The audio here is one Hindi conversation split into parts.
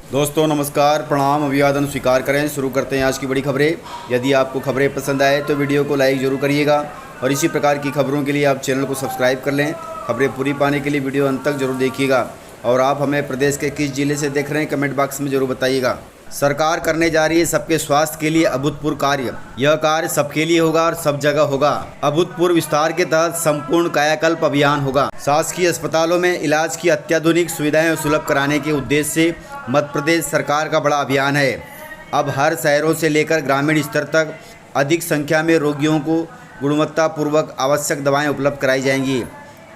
दोस्तों नमस्कार, प्रणाम, अभिवादन स्वीकार करें। शुरू करते हैं आज की बड़ी खबरें। यदि आपको खबरें पसंद आए तो वीडियो को लाइक जरूर करिएगा और इसी प्रकार की खबरों के लिए आप चैनल को सब्सक्राइब कर लें। खबरें पूरी पाने के लिए वीडियो अंत तक जरूर देखिएगा। और आप हमें प्रदेश के किस जिले से देख रहे हैं कमेंट बॉक्स में जरूर बताइएगा। सरकार करने जा रही है सबके स्वास्थ्य के लिए अभूतपूर्व कार्य। यह कार्य सबके लिए होगा और सब जगह होगा। अभूतपूर्व विस्तार के तहत संपूर्ण कायाकल्प अभियान होगा। शासकीय अस्पतालों में इलाज की अत्याधुनिक सुविधाएं सुलभ कराने के उद्देश्य से मध्य प्रदेश सरकार का बड़ा अभियान है। अब हर शहरों से लेकर ग्रामीण स्तर तक अधिक संख्या में रोगियों को गुणवत्तापूर्वक आवश्यक दवाएं उपलब्ध कराई जाएंगी।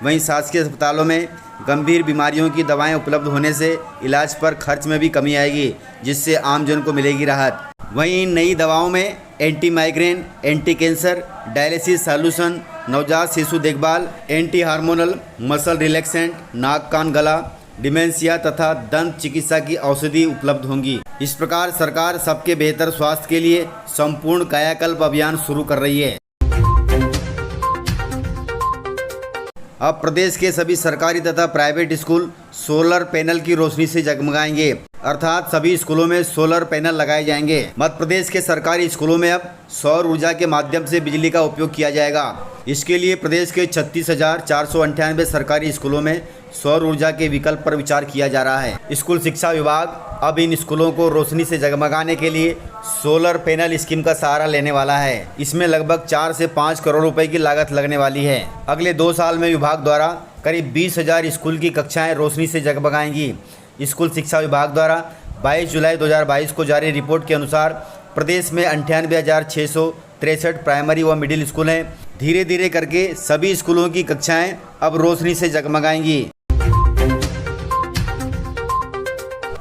वहीं शासकीय अस्पतालों में गंभीर बीमारियों की दवाएं उपलब्ध होने से इलाज पर खर्च में भी कमी आएगी, जिससे आमजन को मिलेगी राहत। वहीं इन नई दवाओं में anti migraine, anti cancer, dialysis solution, नवजात शिशु देखभाल, एंटी हार्मोनल, मसल रिलैक्सेंट, नाक कान गला, डिमेंशिया तथा दंत चिकित्सा की औषधि उपलब्ध होंगी। इस प्रकार सरकार सबके बेहतर स्वास्थ्य के लिए संपूर्ण कायाकल्प अभियान शुरू कर रही है। अब प्रदेश के सभी सरकारी तथा प्राइवेट स्कूल सोलर पैनल की रोशनी से जगमगाएंगे, अर्थात सभी स्कूलों में सोलर पैनल लगाए जाएंगे। मध्य प्रदेश के सरकारी स्कूलों में अब सौर ऊर्जा के माध्यम से बिजली का उपयोग किया जाएगा। इसके लिए प्रदेश के 36,498 सरकारी स्कूलों में सौर ऊर्जा के विकल्प पर विचार किया जा रहा है। स्कूल शिक्षा विभाग अब इन स्कूलों को रोशनी से जगमगाने के लिए सोलर पैनल स्कीम का सहारा लेने वाला है। इसमें लगभग 4 से 5 करोड़ रुपए की लागत लगने वाली है। अगले 2 साल में विभाग द्वारा करीब 20,000 स्कूल की कक्षाएं रोशनी से जगमगाएंगी। स्कूल शिक्षा विभाग द्वारा 22 जुलाई 2022 को जारी रिपोर्ट के अनुसार प्रदेश में 98,663 प्राइमरी व मिडिल स्कूल हैं। धीरे धीरे करके सभी स्कूलों की कक्षाएं अब रोशनी से जगमगाएंगी।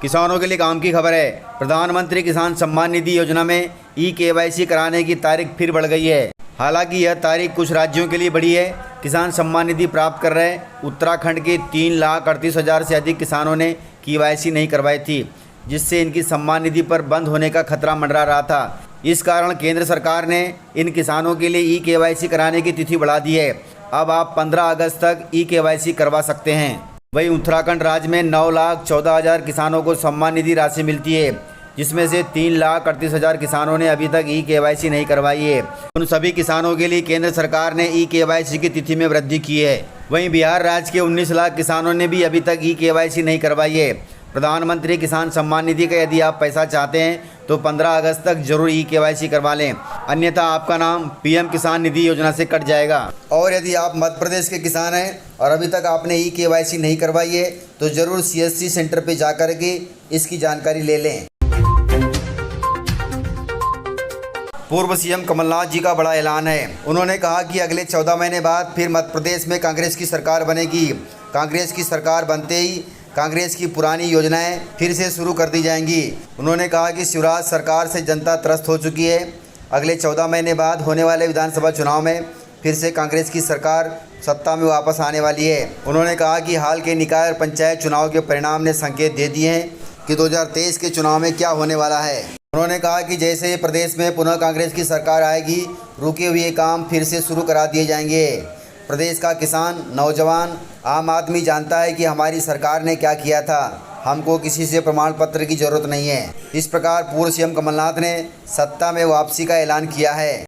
किसानों के लिए काम की खबर है। प्रधानमंत्री किसान सम्मान निधि योजना में ई-KYC कराने की तारीख फिर बढ़ गई है। हालांकि यह तारीख कुछ राज्यों के लिए बढ़ी है। किसान सम्मान निधि प्राप्त कर रहे उत्तराखंड के 3,38,000 से अधिक किसानों ने KYC नहीं करवाई थी, जिससे इनकी सम्मान निधि पर बंद होने का खतरा मंडरा रहा था। इस कारण केंद्र सरकार ने इन किसानों के लिए ई-KYC कराने की तिथि बढ़ा दी है। अब आप 15 अगस्त तक ई-KYC करवा सकते हैं। वहीं उत्तराखंड राज्य में 9,14,000 किसानों को सम्मान निधि राशि मिलती है, जिसमें से 3,38,000 किसानों ने अभी तक ई-KYC नहीं करवाई है। उन सभी किसानों के लिए केंद्र सरकार ने ई-KYC की तिथि में वृद्धि की है। वहीं बिहार राज्य के 19 लाख किसानों ने भी अभी तक ई-KYC नहीं करवाई है। प्रधानमंत्री किसान सम्मान निधि का यदि आप पैसा चाहते हैं तो 15 अगस्त तक जरूर ई-KYC करवा लें, अन्यथा आपका नाम PM किसान निधि योजना से कट जाएगा। और यदि आप मध्य प्रदेश के किसान हैं और अभी तक आपने ई-KYC नहीं करवाई है तो ज़रूर CSC सेंटर पर जाकर के इसकी जानकारी ले लें। पूर्व CM कमलनाथ जी का बड़ा ऐलान है। उन्होंने कहा कि अगले 14 महीने बाद फिर मध्य प्रदेश में कांग्रेस की सरकार बनेगी। कांग्रेस की सरकार बनते ही कांग्रेस की पुरानी योजनाएं फिर से शुरू कर दी जाएंगी। उन्होंने कहा कि शिवराज सरकार से जनता त्रस्त हो चुकी है। अगले 14 महीने बाद होने वाले विधानसभा चुनाव में फिर से कांग्रेस की सरकार सत्ता में वापस आने वाली है। उन्होंने कहा कि हाल के निकाय और पंचायत चुनाव के परिणाम ने संकेत दे दिए हैं कि 2023 के चुनाव में क्या होने वाला है। उन्होंने कहा कि जैसे ही प्रदेश में पुनः कांग्रेस की सरकार आएगी, रुके हुए काम फिर से शुरू करा दिए जाएंगे। प्रदेश का किसान, नौजवान, आम आदमी जानता है कि हमारी सरकार ने क्या किया था। हमको किसी से प्रमाण पत्र की जरूरत नहीं है। इस प्रकार पूर्व CM कमलनाथ ने सत्ता में वापसी का ऐलान किया है।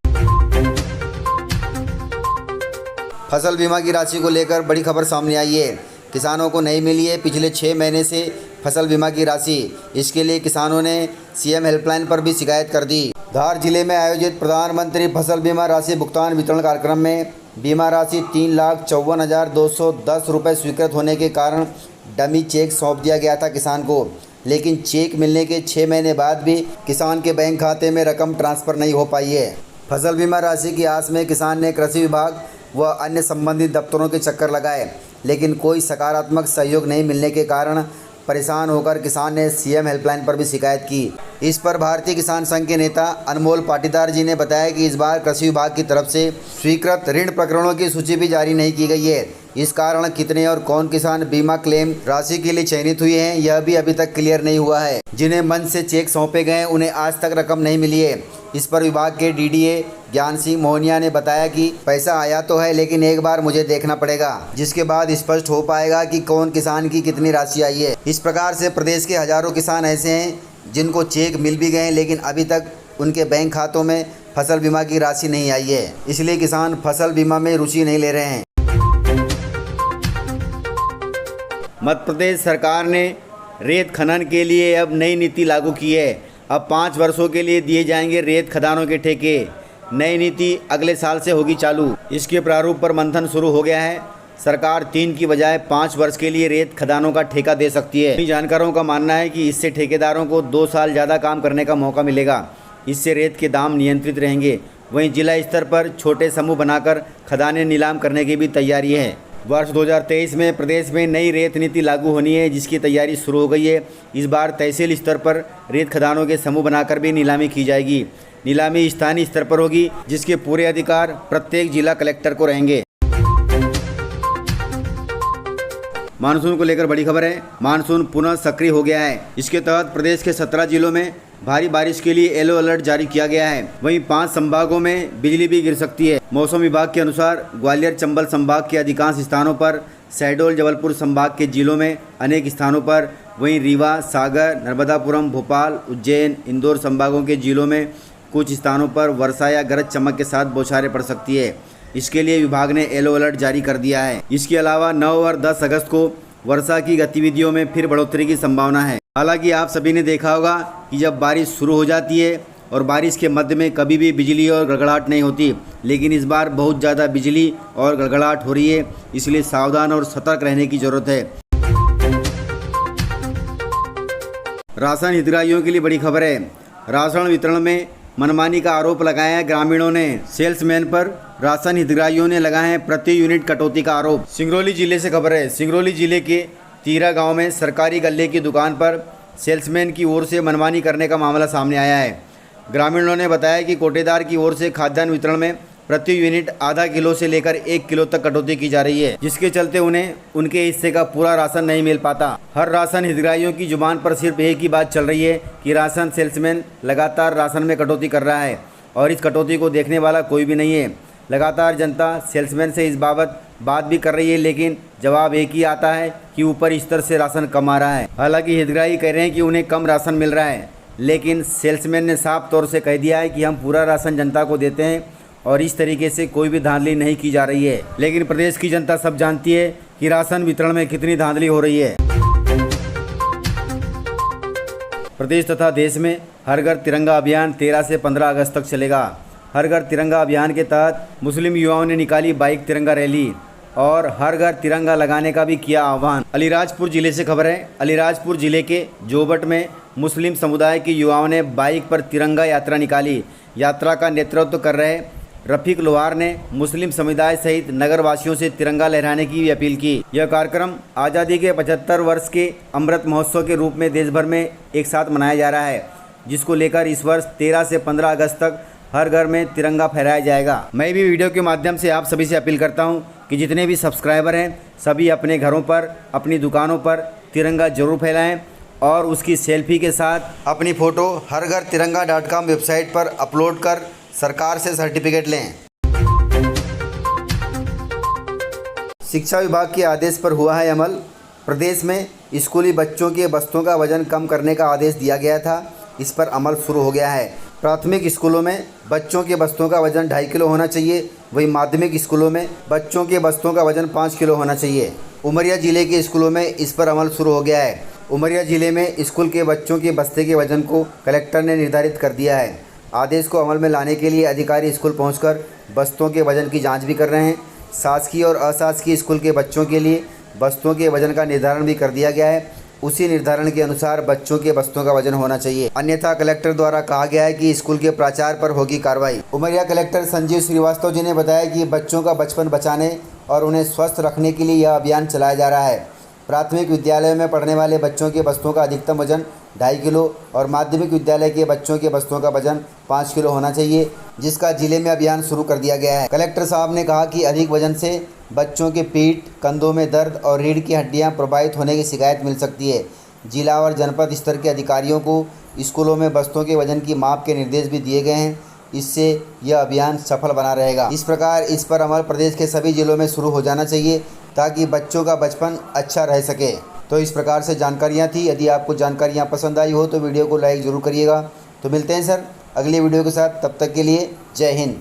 फसल बीमा की राशि को लेकर बड़ी खबर सामने आई है। किसानों को नहीं मिली है पिछले 6 महीने से फसल बीमा की राशि। इसके लिए किसानों ने CM हेल्पलाइन पर भी शिकायत कर दी। धार जिले में आयोजित प्रधानमंत्री फसल बीमा राशि भुगतान वितरण कार्यक्रम में बीमा राशि 3,54,210 रुपये स्वीकृत होने के कारण डमी चेक सौंप दिया गया था किसान को। लेकिन चेक मिलने के 6 महीने बाद भी किसान के बैंक खाते में रकम ट्रांसफ़र नहीं हो पाई है। फसल बीमा राशि की आस में किसान ने कृषि विभाग व अन्य संबंधित दफ्तरों के चक्कर लगाए, लेकिन कोई सकारात्मक सहयोग नहीं मिलने के कारण परेशान होकर किसान ने CM हेल्पलाइन पर भी शिकायत की। इस पर भारतीय किसान संघ के नेता अनमोल पाटीदार जी ने बताया कि इस बार कृषि विभाग की तरफ से स्वीकृत ऋण प्रकरणों की सूची भी जारी नहीं की गई है। इस कारण कितने और कौन किसान बीमा क्लेम राशि के लिए चयनित हुए हैं, यह भी अभी तक क्लियर नहीं हुआ है। जिन्हें मन से चेक सौंपे गए उन्हें आज तक रकम नहीं मिली है। इस पर विभाग के डीडीए ज्ञान सिंह मोहनिया ने बताया कि पैसा आया तो है, लेकिन एक बार मुझे देखना पड़ेगा, जिसके बाद स्पष्ट हो पाएगा कि कौन किसान की कितनी राशि आई है। इस प्रकार से प्रदेश के हजारों किसान ऐसे हैं जिनको चेक मिल भी गए हैं, लेकिन अभी तक उनके बैंक खातों में फसल बीमा की राशि नहीं आई है। इसलिए किसान फसल बीमा में रुचि नहीं ले रहे हैं। मध्य प्रदेश सरकार ने रेत खनन के लिए अब नई नीति लागू की है। अब 5 वर्षों के लिए दिए जाएंगे रेत खदानों के ठेके। नई नीति अगले साल से होगी चालू। इसके प्रारूप पर मंथन शुरू हो गया है। सरकार 3 की बजाय 5 वर्ष के लिए रेत खदानों का ठेका दे सकती है। जानकारों का मानना है कि इससे ठेकेदारों को 2 साल ज़्यादा काम करने का मौका मिलेगा। इससे रेत के दाम नियंत्रित रहेंगे। वहीं जिला स्तर पर छोटे समूह बनाकर खदानें नीलाम करने की भी तैयारी है। वर्ष 2023 में प्रदेश में नई रेत नीति लागू होनी है, जिसकी तैयारी शुरू हो गई है। इस बार तहसील स्तर पर रेत खदानों के समूह बनाकर भी नीलामी की जाएगी। नीलामी स्थानीय स्तर पर होगी, जिसके पूरे अधिकार प्रत्येक जिला कलेक्टर को रहेंगे। मानसून को लेकर बड़ी खबर है। मानसून पुनः सक्रिय हो गया है। इसके तहत प्रदेश के 17 जिलों में भारी बारिश के लिए येलो अलर्ट जारी किया गया है। वहीं 5 संभागों में बिजली भी गिर सकती है। मौसम विभाग के अनुसार ग्वालियर चंबल संभाग के अधिकांश स्थानों पर, शहडोल जबलपुर संभाग के जिलों में अनेक स्थानों पर, वहीं रीवा, सागर, नर्मदापुरम, भोपाल, उज्जैन, इंदौर संभागों के जिलों में कुछ स्थानों पर वर्षा या गरज चमक के साथ बौछारें पड़ सकती है। इसके लिए विभाग ने येलो अलर्ट जारी कर दिया है। इसके अलावा 9 और 10 अगस्त को वर्षा की गतिविधियों में फिर बढ़ोतरी की संभावना है। हालांकि आप सभी ने देखा होगा कि जब बारिश शुरू हो जाती है और बारिश के मध्य में कभी भी बिजली और गड़गड़ाहट नहीं होती, लेकिन इस बार बहुत ज़्यादा बिजली और गड़गड़ाहट हो रही है। इसलिए सावधान और सतर्क रहने की ज़रूरत है। राशन हितग्राहियों के लिए बड़ी खबर है। राशन वितरण में मनमानी का आरोप लगाया है ग्रामीणों ने। सेल्समैन पर राशन हितग्राहियों ने लगाए हैं प्रति यूनिट कटौती का आरोप। सिंगरौली जिले से खबर है। सिंगरौली जिले के तीरा गांव में सरकारी गल्ले की दुकान पर सेल्समैन की ओर से मनमानी करने का मामला सामने आया है। ग्रामीणों ने बताया कि कोटेदार की ओर से खाद्यान्न वितरण में प्रति यूनिट आधा किलो से लेकर 1 किलो तक कटौती की जा रही है, जिसके चलते उन्हें उनके हिस्से का पूरा राशन नहीं मिल पाता। हर राशन हितग्राहियों की जुबान पर सिर्फ एक ही बात चल रही है कि राशन सेल्समैन लगातार राशन में कटौती कर रहा है और इस कटौती को देखने वाला कोई भी नहीं है। लगातार जनता सेल्समैन से इस बाबत बात भी कर रही है, लेकिन जवाब एक ही आता है कि ऊपर स्तर से राशन कम आ रहा है। हालांकि हितग्राही कह रहे हैं कि उन्हें कम राशन मिल रहा है, लेकिन सेल्समैन ने साफ तौर से कह दिया है कि हम पूरा राशन जनता को देते हैं और इस तरीके से कोई भी धांधली नहीं की जा रही है। लेकिन प्रदेश की जनता सब जानती है कि राशन वितरण में कितनी धांधली हो रही है। प्रदेश तथा देश में हर घर तिरंगा अभियान 13 से 15 अगस्त तक चलेगा। हर घर तिरंगा अभियान के तहत मुस्लिम युवाओं ने निकाली बाइक तिरंगा रैली और हर घर तिरंगा लगाने का भी किया आह्वान। अलीराजपुर जिले से खबर है। अलीराजपुर जिले के जोबट में मुस्लिम समुदाय के युवाओं ने बाइक पर तिरंगा यात्रा निकाली। यात्रा का नेतृत्व कर रहे रफीक लोहार ने मुस्लिम समुदाय सहित नगर वासियों से तिरंगा लहराने की अपील की। यह कार्यक्रम आज़ादी के 75 वर्ष के अमृत महोत्सव के रूप में देश भर में एक साथ मनाया जा रहा है, जिसको लेकर इस वर्ष 13 से 15 अगस्त तक हर घर में तिरंगा फहराया जाएगा। मैं भी वीडियो के माध्यम से आप सभी से अपील करता हूं कि जितने भी सब्सक्राइबर हैं सभी अपने घरों पर, अपनी दुकानों पर तिरंगा जरूर फैलाएं और उसकी सेल्फी के साथ अपनी फ़ोटो हरघरतिरंगा.com वेबसाइट पर अपलोड कर सरकार से सर्टिफिकेट लें। शिक्षा विभाग के आदेश पर हुआ है अमल। प्रदेश में स्कूली बच्चों के बस्तों का वजन कम करने का आदेश दिया गया था। इस पर अमल शुरू हो गया है। प्राथमिक स्कूलों में बच्चों के बस्तों का वजन 2.5 किलो होना चाहिए। वहीं माध्यमिक स्कूलों में बच्चों के बस्तों का वजन 5 किलो होना चाहिए। उमरिया जिले के स्कूलों में इस पर अमल शुरू हो गया है। उमरिया जिले में स्कूल के बच्चों के बस्ते के वजन को कलेक्टर ने निर्धारित कर दिया है। आदेश को अमल में लाने के लिए अधिकारी स्कूल पहुंचकर बस्तों के वजन की जांच भी कर रहे हैं। शासकीय और अशासकीय स्कूल के बच्चों के लिए बस्तों के वजन का निर्धारण भी कर दिया गया है। उसी निर्धारण के अनुसार बच्चों के बस्तों का वजन होना चाहिए, अन्यथा कलेक्टर द्वारा कहा गया है कि स्कूल के प्राचार्य पर होगी कार्रवाई। उमरिया कलेक्टर संजीव श्रीवास्तव जी ने बताया कि बच्चों का बचपन बचाने और उन्हें स्वस्थ रखने के लिए यह अभियान चलाया जा रहा है। प्राथमिक विद्यालय में पढ़ने वाले बच्चों के बस्तों का अधिकतम वजन 2.5 किलो और माध्यमिक विद्यालय के बच्चों के बस्तों का वजन 5 किलो होना चाहिए, जिसका जिले में अभियान शुरू कर दिया गया है। कलेक्टर साहब ने कहा कि अधिक वजन से बच्चों के पीठ, कंधों में दर्द और रीढ़ की हड्डियां प्रभावित होने की शिकायत मिल सकती है। जिला और जनपद स्तर के अधिकारियों को स्कूलों में बस्तों के वजन की माप के निर्देश भी दिए गए हैं। इससे यह अभियान सफल बना रहेगा। इस प्रकार इस पर अमल प्रदेश के सभी जिलों में शुरू हो जाना चाहिए ताकि बच्चों का बचपन अच्छा रह सके। तो इस प्रकार से जानकारियाँ थी। यदि आपको जानकारियाँ पसंद आई हो तो वीडियो को लाइक ज़रूर करिएगा। तो मिलते हैं सर अगली वीडियो के साथ, तब तक के लिए जय हिंद।